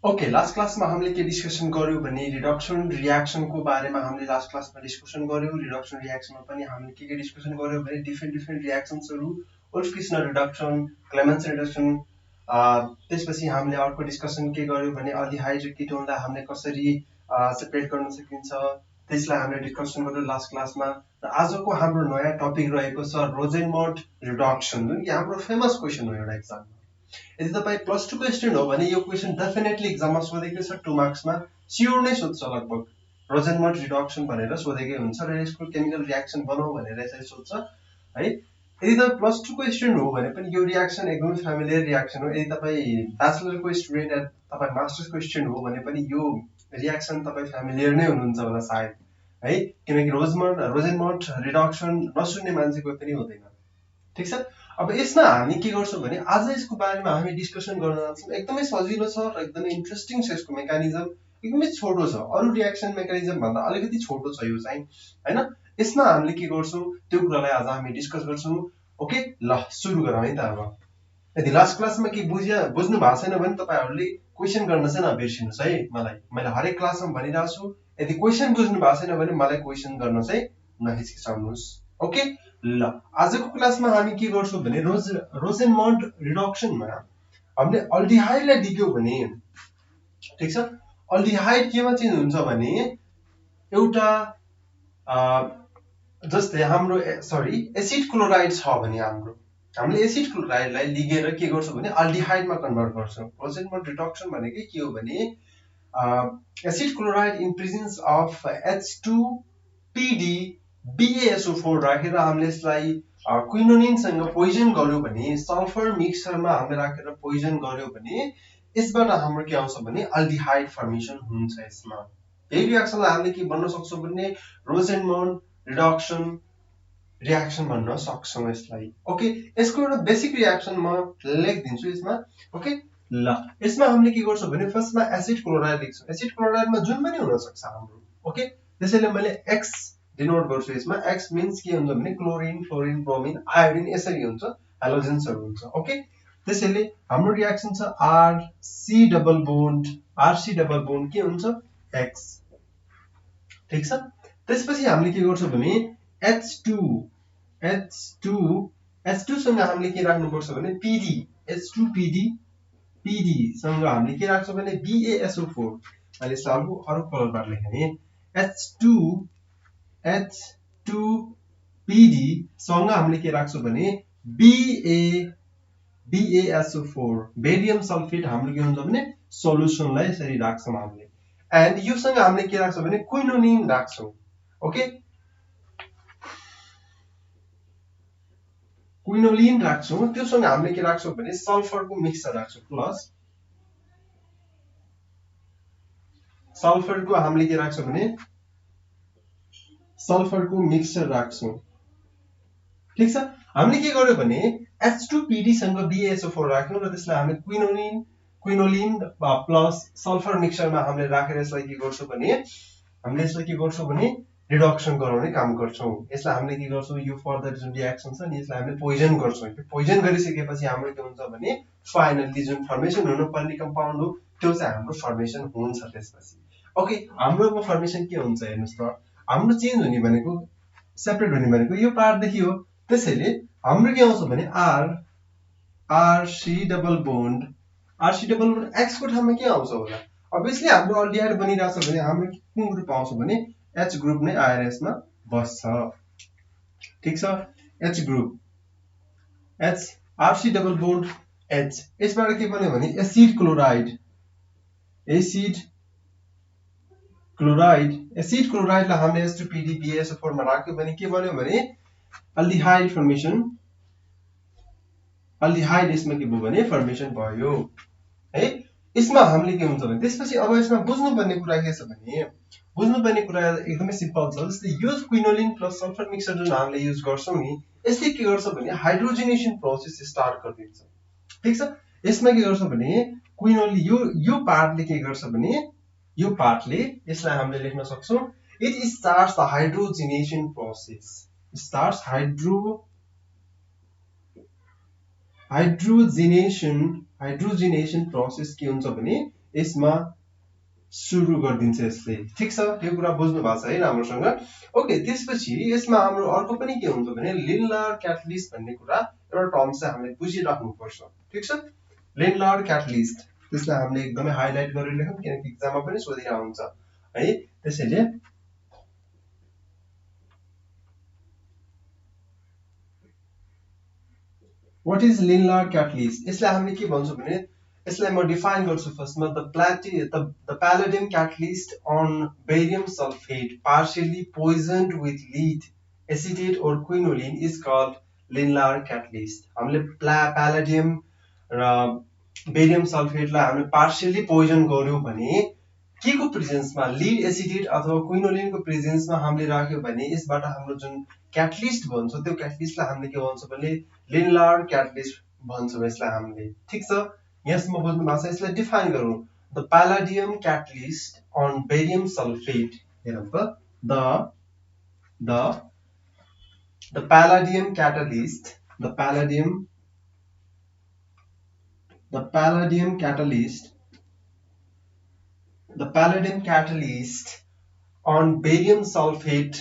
Okay, last क्लासमा हामीले के डिस्कसन गर्यौं भने रिडक्सन रियाक्सनको बारेमा हामीले लास्ट क्लासमा डिस्कसन गर्यौं। रिडक्सन रियाक्सनमा पनि हामीले के डिस्कसन गर्यौं भने different रियाक्सन्सहरु, Ulf-Kiesler reduction, Clemens reduction, त्यसपछि हामीले अर्को डिस्कसन के गर्यौं भने अल्डिहाइड र किटोनलाई हामीले कसरी सेपरेट गर्न सकिन्छ, त्यसलाई हामीले डिस्कसन गर्यौं लास्ट क्लासमा। र आजको हाम्रो नयाँ टपिक रहेको छ रोजेनमर्ट रिडक्सन, जुन कि हाम्रो फेमस क्वेशन हो एउटा एक्जाममा। यदि तपाई प्लस 2 को स्टुडेन्ट हो भने यो क्वेशन डेफिनेटली एक्जाममा सोधेकै छ, 2 मार्क्समा स्योर नै सोध्छ लगभग। रोजेनमर्ट रिडक्सन भनेर सोधेकै हुन्छ र यसको केमिकल रियाक्सन बनाऊ भनेर यसरी सोध्छ है। यदि तपाई प्लस 2 को स्टुडेन्ट हो भने पनि यो रियाक्सन एकदमै फ्यामिलियर रियाक्सन हो। यदि तपाई ब्याचलरको स्टुडेन्ट या तपाई मास्टर्सको स्टुडेन्ट हो भने पनि यो रियाक्सन तपाई फ्यामिलियर नै हुनुहुन्छ होला सायद है, किनकि रोजेनमर्ट रिडक्सन नसुन्ने मान्छे कोही पनि हुँदैन। ठीक छ। अब यसमा हामी के गर्छौं भने आज यसको बारेमा हामी डिस्कसन गर्न जान्छौं। एकदमै सजिलो छ र एकदमै इन्ट्रेस्टिङ छ। यसको मेकानिजम एकदमै छोटो छ, अरु रियाक्सन मेकानिजम भन्दा अलिकति छोटो छ यो चाहिँ हैन। यसमा हामीले के गर्छौं त्यो कुरालाई आज हामी डिस्कस गर्छौं। ओके, ल सुरु गरौँ है त। अब यदि लास्ट क्लासमा के बुझ्नु भएको छैन भने तपाईहरुले क्वेशन गर्न चाहिँ नबिर्सिनुस् है। मैले हरेक क्लासमा भनिरहेको छु, यदि क्वेशन बुझ्नु भएको छैन भने मलाई क्वेशन गर्न चाहिँ नहिचकिचाउनुस्। ओके, ल आजको क्लासमा हामी के गर्छौं भने रोजेनमर्ट रिडक्सनमा हामीले अल्डिहाइडलाई दिक्यौ भने, ठीक छ, अल्डिहाइड केमा चेन्ज हुन्छ भने एउटा जस्तै हाम्रो एसिड क्लोराइड छ भने हामीले एसिड क्लोराइडलाई लिगेर के गर्छौं भने अल्डिहाइडमा कन्भर्ट गर्छौं। रोजेनमर्ट रिडक्सन भनेकै के हो भने acid chloride in presence of H2PD BaSO4 राखेर हामीले यसलाई क्विनोनिनसँग पोइजन गर्यौं भने, सल्फर मिक्सचरमा हामीले राखेर पोइजन गर्यौं भने यसबाट हाम्रो के आउँछ भने अल्डिहाइड फर्मेसन हुन्छ। यसमा यही रियाक्सनलाई हामीले के भन्न सक्छौं भने रोजेनमर्ट रिडक्सन रियाक्सन भन्न सक्छौं यसलाई। ओके, यसको एउटा बेसिक रियाक्सन म लेखिदिन्छु यसमा। ओके, ल यसमा हामीले के गर्छौं भने फर्स्टमा एसिड क्लोराइड लेख्छौं। एसिड क्लोराइडमा जुन पनि हुन सक्छ हाम्रो। ओके, त्यसैले मैले X डिनोट गर्छु यसमा। X मिन्स के हुन्छ भने क्लोरिन, फ्लोरिन, ब्रोमिन, आयोडिन यसरी हुन्छ, हेलोजेन्सहरु हुन्छ। ओके, त्यसैले हाम्रो रियाक्सन छ RC डबल बोन्ड के हुन्छ X। ठीक छ। त्यसपछि हामीले के गर्छौं भने H2 सँग हामीले के राख्नु पर्छ भने PD, H2PD सँग हामीले के राख्छौं भने BaSO4। अहिले सालको अरु कलरबाट लेख्ने H2PD सँग हामीले के राख्छौं भने BaSO4, बेरियम सल्फेट हाम्रो के हुन्छ भने सोलुसनलाई यसरी राख्छौं हामीले। एन्ड यो सँग हामीले के राख्छौं भने क्विनोनिन राख्छौं। Okay, quinoline राख्छौं। त्यो सँग हामीले के राख्छौं भने सल्फरको मिक्सचर राख्छौं। प्लस सल्फरको हामीले के राख्छौं भने सल्फरको मिक्सचर राख्छौं। ठीक छ। हामीले के गर्यौं भने H2PD सँग BaSO4 राख्यौं र त्यसलाई हामीले क्विनोलिन प्लस सल्फर मिक्सचरमा हामीले राखेर यसलाई के गर्छौं भने रिडक्सन गराउने काम गर्छौं। यसलाई हामीले के गर्छौं, यो फर्दर जुन रियाक्सन छ नि यसलाई हामीले पोइजन गर्छौं। यो पोइजन गरिसकेपछि हाम्रो के हुन्छ भने फाइनली जुन फर्मेसन हुनु पर्ने कम्पाउन्ड हो त्यो चाहिँ हाम्रो फर्मेसन हुन्छ त्यसपछि। ओके, हाम्रोमा फर्मेसन के हुन्छ हेर्नुस् त, हाम्रो चेन्ज हुने भनेको सेपरेट हुने भनेको यो पार्ट देखि हो। त्यसैले हाम्रो के आउँछ भने RC डबल बोन्ड X को ठाउँमा के आउँछ होला। अभियसली हाम्रो अल्डिहाइड बनिरहेछ भने हाम्रो कुन ग्रुप आउँछ भने H ग्रुप नै आएर यसमा बस्छ। ठीक छ, H group RC double bond H। यसबाट के बन्यो भने एसिड क्लोराइडलाई हामीले H2PD BaSO4 मा राख्यौं भने के बन्यो भने अल्डिहाइड फर्मेसन। अल्डिहाइड यसमा के भयो भने फर्मेसन भयो है। यसमा हामीले के हुन्छ भने त्यसपछि अब यसमा बुझ्नुपर्ने कुरा के छ भने बुझ्नुपर्ने कुरा एकदमै सिम्पल छ। जस्तै यो क्विनोलिन प्लस सल्फर मिक्सचर जुन हामीले युज गर्छौं नि यसले के गर्छ भने हाइड्रोजनेसन प्रोसेस स्टार्ट गरिदिन्छ। ठीक छ। यसमा के गर्छ भने क्विनोलिन यो पार्टले के गर्छ भने यो पार्टले यसलाई हामीले लेख्न सक्छौं it starts the hydrogenation process. Starts hydrogenation process के हुन्छ भने यसमा सुरु गरिदिन्छ यसले। ठीक छ, यो कुरा बुझ्नु भएको छ है राम्रोसँग। ओके, त्यसपछि यसमा हाम्रो अर्को पनि के हुन्छ भने लिनलार क्याटलिस्ट भन्ने कुरा एउटा टर्म चाहिँ हामीले बुझिराख्नुपर्छ। ठीक छ, लिनलार क्याटलिस्ट, त्यसलाई हामीले एकदमै हाइलाइट गरेर लेखौँ किनकि एक्जाममा पनि सोधिरहेको हुन्छ है। त्यसैले व्हाट इज लिनलार क्याटलिस्ट, यसलाई हामीले के भन्छौँ भने यसलाई म डिफाइन गर्छु फर्स्टमा। The palladium catalyst on barium sulphate partially poisoned with lead acetate और quinoline is called Lindlar catalyst. हामीले प्यालेडियम र बेरियम सल्फेटलाई हामीले पार्शियली पोइजन गर्यौं भने के को प्रेजेन्समा, लीड एसिडेट अथवा क्विनोलिनको प्रेजेन्समा हामीले राख्यो भने यसबाट हाम्रो जुन क्याटलिस्ट भन्छ त्यो क्याटलिस्टलाई हामीले के भन्छौँ भने लिनलार क्याटलिस्ट भन्छौँ यसलाई हामीले। ठीक छ, यहाँसम्म बुझ्नु भएको छ। यसलाई डिफाइन गरौँ। The palladium catalyst on barium sulphate, हेरौँ त, the palladium catalyst, the palladium catalyst on barium sulfate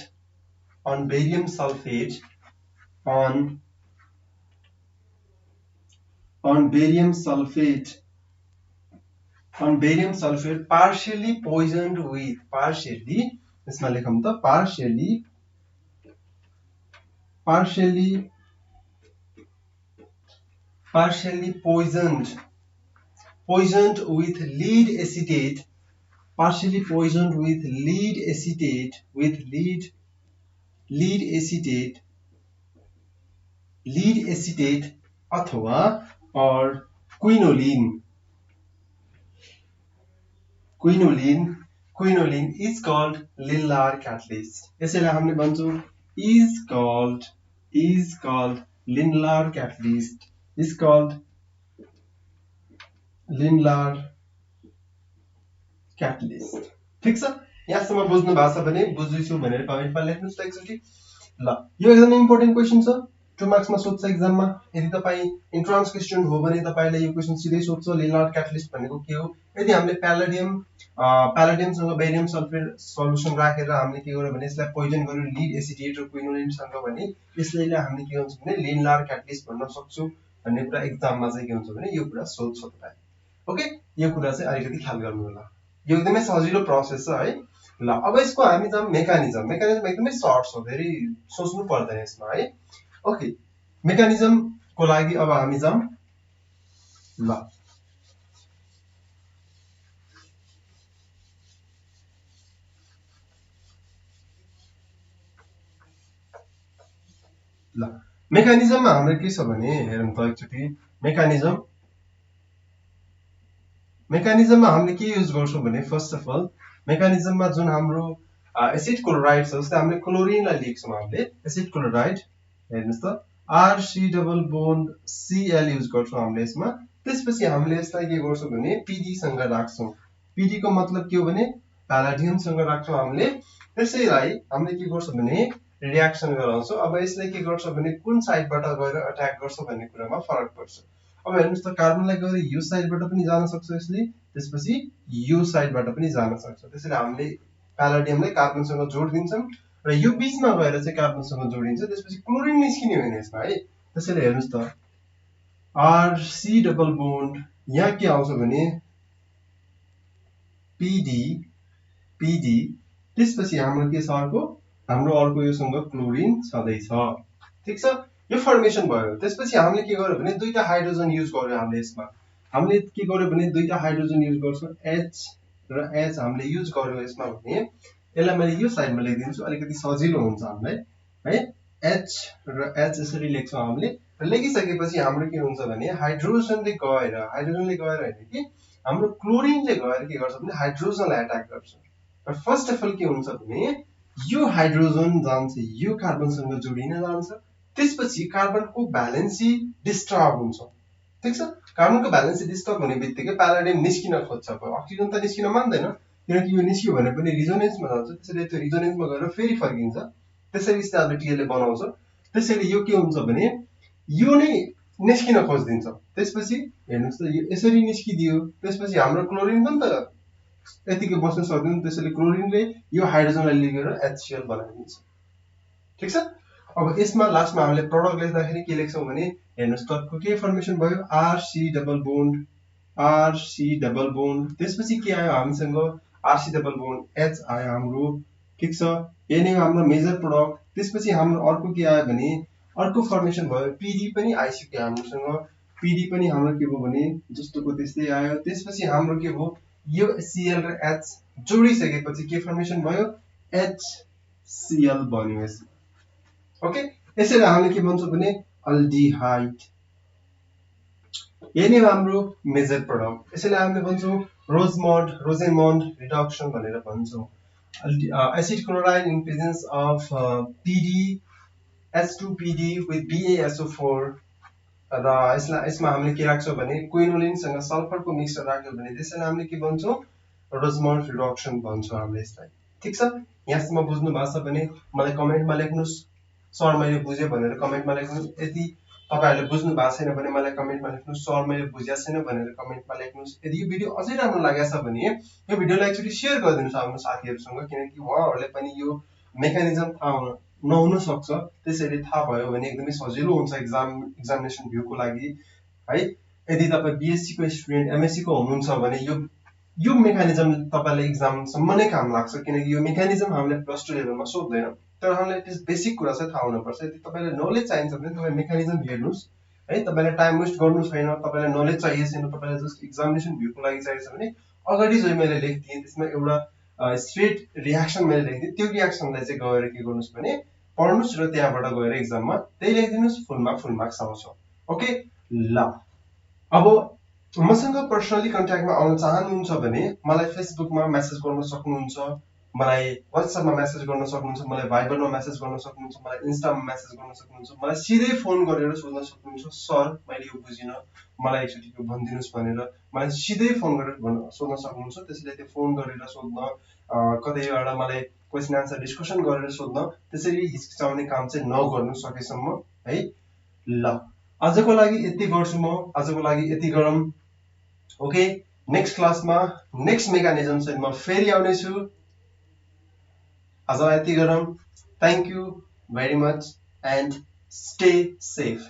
partially poisoned with, partially यसमा लेखौँ त, partially poisoned with lead acetate, partially poisoned with lead acetate अथवा or quinoline is called linear catalyst. यसैलाई हामीले भन्छौँ is called linear catalyst, is called linear catalyst. ठीक छ, यहाँसम्म बुझ्नु भएको छ भने बुझ्दैछु भनेर कमेन्टमा लेख्नुस् त एकचोटि। ल, यो एकदमै इम्पोर्टेन्ट क्वेशन छ, 2 मार्क्समा सोध्छ एक्जाममा। यदि तपाईँ इन्ट्रान्स क्वेशन हो भने तपाईलाई यो क्वेशन सिधै सोध्छ लिनलार क्याटलिस्ट भनेको के हो। यदि हामीले प्यालेडियमसँग बेरियम सल्फेट सल्युसन राखेर हामीले के गर्यो भने यसलाई पोइजन गर्यो लीड एसिडेट र क्विनोलिनसँग भने यसले हामीले के हुन्छ भने लिनलार क्याटलिस्ट भन्न सक्छौँ भन्ने कुरा एक्जाममा चाहिँ के हुन्छ भने यो कुरा सोध्छ तपाईँ। ओके, यो कुरा चाहिँ अलिकति ख्याल गर्नु होला, यो एकदमै सजिलो प्रोसेस छ है। ल, अब यसको हामी जाम मेकानिजम एकदमै सर्ट छ, धेरै सोच्नु पर्दैन यसमा है। ओके, मेकानिजम को लागि अब हामी जाम। ल, मेकानिजममा हाम्रो के छ भने हेरौँ त एकचोटि। मेकानिजममा हामीले के युज गर्छौँ भने फर्स्ट अफ अल मेकानिजममा जुन हाम्रो एसिड क्लोराइड छ, जस्तै हामीले क्लोरिनलाई लेख्छौँ, हामीले एसिड क्लोराइड हेर्नुस् त RC double bond Cl use गर्छौँ हामीले यसमा। त्यसपछि हामीले यसलाई के गर्छौँ भने PD सँग राख्छौँ। PD को मतलब के हो भने प्यालेडियम सँग राख्छौँ हामीले। त्यसैलाई हामीले के गर्छौँ भने रियाक्सन गराउँछौँ। अब यसले के गर्छ भने कुन साइडबाट गएर अट्याक गर्छ भन्ने कुरामा फरक पर्छ। अब हेर्नुस् त, कार्बनलाई गएर यो साइडबाट पनि जान सक्छ यसले, त्यसपछि यो साइडबाट पनि जान सक्छ। त्यसैले हामीले प्यालेडियमलाई कार्बनसँग जोडिदिन्छौँ र यो बीचमा गएर चाहिँ कार्बनसँग जोडिन्छ, त्यसपछि क्लोरिन निस्किने होइन यसमा है। त्यसैले हेर्नुस् त RC डबल बोन्ड यहाँ के आउँछ भने PD, त्यसपछि हाम्रो के छ हाम्रो अर्को योसँग क्लोरिन छँदैछ। ठीक छ, यो फर्मेसन भयो। त्यसपछि हामीले के गर्यो भने दुईटा हाइड्रोजन युज गर्यो हामीले यसमा। हामीले के गर्यो भने दुईटा हाइड्रोजन युज गर्छौँ, H र H हामीले युज गर्यो यसमा भने यसलाई मैले यो साइडमा लेखिदिन्छु, अलिकति सजिलो हुन्छ हामीलाई है। H र H यसरी लेख्छौँ हामीले। लेखिसकेपछि हाम्रो के हुन्छ भने हाइड्रोजनले गएर हैन कि हाम्रो क्लोरिनले गएर के गर्छ भने हाइड्रोजनलाई अट्याक गर्छ। र फर्स्ट अफ अल के हुन्छ भने यो हाइड्रोजन जान्छ यो कार्बनसँग जोडिन जान्छ, त्यसपछि कार्बनको भ्यालेन्सी डिस्टर्ब हुन्छ। ठीक छ, कार्बनको भ्यालेन्सी डिस्टर्ब हुने बित्तिकै प्यालेडियम निस्किन खोज्छ। अक्सिजन त निस्किन मान्दैन किनकि यो निस्कियो भने पनि रिजोनेन्समा जान्छ, त्यसैले त्यो रिजोनेन्समा गएर फेरि फर्किन्छ, त्यसरी स्टेबिलिटीले बनाउँछ। त्यसैले यो के हुन्छ भने यो नै निस्किन खोजिदिन्छ। त्यसपछि हेर्नुहोस् त यो यसरी निस्किदियो, त्यसपछि हाम्रो क्लोरिन पनि त यतिकै बस्न सक्दैन, त्यसैले क्लोरिनले यो हाइड्रोजनलाई लिएर HCl बनाइदिन्छ। ठिक छ। अब यसमा लास्टमा हामीले प्रडक्ट लेख्दाखेरि के लेख्छौँ भने हेर्नुहोस् त के फर्मेसन भयो, RC डबल बोन्ड, त्यसपछि के आयो हामीसँग RC डबल बोन्ड H आयो हाम्रो। ठिक छ, यो नै हाम्रो मेजर प्रोडक्ट। त्यसपछि हाम्रो अर्को के आयो भने अर्को फर्मेसन भयो PD पनि आइसक्यो हामीसँग। PD पनि हाम्रो के भयो भने जस्तोको त्यस्तै आयो। त्यसपछि हाम्रो के भयो, यो Cl र H जोडिसकेपछि के फर्मेसन भयो, HCl बन्यो यसमा। ओके, यसैले हामीले के भन्छौँ भने अल्डिहाइड। यही नै हाम्रो मेजर प्रोडक्ट। यसैले हामीले भन्छौँ रोजेमन्ड रिडक्सन भनेर भन्छौँ। Acid chloride in presence of PD H2PD with BaSO4 र यसमा हामीले के राख्छौँ भने क्विनोलिनसँग सल्फरको मिक्सचर राख्यो भने त्यसैले हामीले के भन्छौँ, रोजमन्ड रिडक्सन भन्छौँ हामीले यसलाई। ठिक छ, यहाँसम्म बुझ्नु भएको छ भने मलाई कमेन्टमा लेख्नुहोस्, सर मैले बुझेँ भनेर कमेन्टमा लेख्नुहोस्। यदि तपाईहरुले बुझ्नु भएको छैन भने मलाई कमेन्टमा लेख्नुहोस्, सर मैले बुझेको छैन भनेर कमेन्टमा लेख्नुहोस्। यदि यो भिडियो अझै राम्रो लागेको छ भने यो भिडियोलाई एकचोटि सेयर गरिदिनुहोस् आफ्नो साथीहरुसँग, किनकि उहाँहरुले पनि यो मेकानिजम थाहा नहुन सक्छ। त्यसैले थाहा भयो भने एकदमै सजिलो हुन्छ एक्जामिनेसन भ्यूको लागि है। यदि तपाईं BSc को स्टुडेन्ट, MSc को हुनुहुन्छ भने यो मेकानिजम तपाईलाई एक्जामसम्म नै काम लाग्छ, किनकि यो मेकानिजम हामीले प्लस 2 लेभलमा सोध्दैन, तर हामीलाई त्यस बेसिक कुरा चाहिँ थाहा हुनुपर्छ। यदि तपाईलाई नलेज चाहिन्छ भने तपाईं मेकानिजम हेर्नुहोस् है। तपाईलाई टाइम वेस्ट गर्नु छैन, तपाईलाई नलेज चाहिएको छैन, तपाईलाई जस्ट एक्जामिनेसन भ्यूको लागि चाहिएको छ भने अगाडि जो मैले लेख्दिएँ त्यसमा एउटा स्ट्रेट रियाक्सन मैले लेख्दिएँ, त्यो रियाक्सनलाई चाहिँ गएर के गर्नुहोस् भने पढ्नुस् र त्यहाँबाट गएर एक्जाममा त्यही लेखिदिनुस्, फुल मार्क्स आउँछ। ओके ल, अब मसँग पर्सनली कन्ट्याक्टमा आउन चाहनुहुन्छ भने मलाई फेसबुकमा मेसेज गर्न सक्नुहुन्छ, मलाई व्हाट्सएपमा मेसेज गर्न सक्नुहुन्छ, मलाई भाइबरमा मेसेज गर्न सक्नुहुन्छ, मलाई इन्स्टामा मेसेज गर्न सक्नुहुन्छ, मलाई सिधै फोन गरेर सोध्न सक्नुहुन्छ, सर मैले यो बुझिन मलाई एकचोटि यो भनिदिनुस् भनेर मलाई सिधै फोन गरेर सोध्न सक्नुहुन्छ। त्यसैले त्यो फोन गरेर सोध्न, कतैबाट मलाई क्वेसन आन्सर डिस्कसन गरेर सोध्न, त्यसरी हिचकिचाउने काम चाहिँ नगर्नु सकेसम्म है। ल, आजको लागि यति गर्छु म, आजको लागि यति गरौँ। ओके, नेक्स्ट क्लासमा नेक्स्ट मेकानिजम चाहिँ म फेरि आउने छु। आजलाई यति गरौँ। Thank you very much and stay safe.